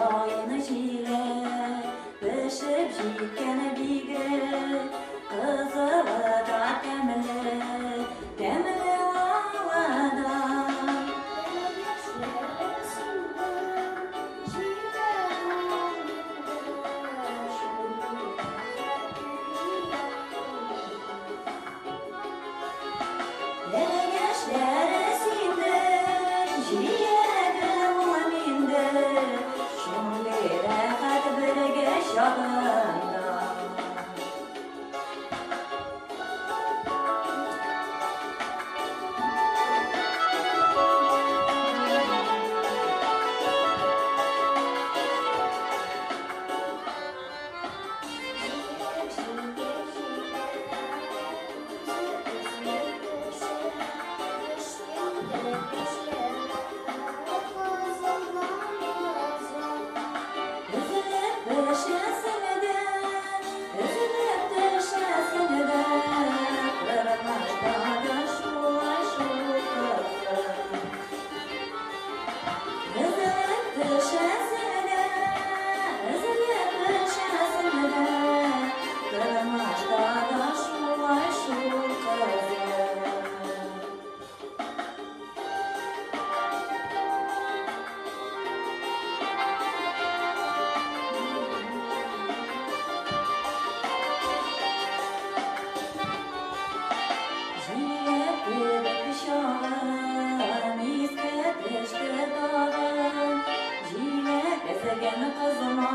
Çayını çile, pişip şikken bige, kızılı da demli havada. Gençler sindi, ciğerim minde, şimdi rahat bir geç yolunda. Üzülüp düşesini de, üzülüp düşesini de, kırmızda da şu kızı. Üzülüp düşesini de, üzülüp düşesini de, kırmızda da şu kızı. Gezegen kızıma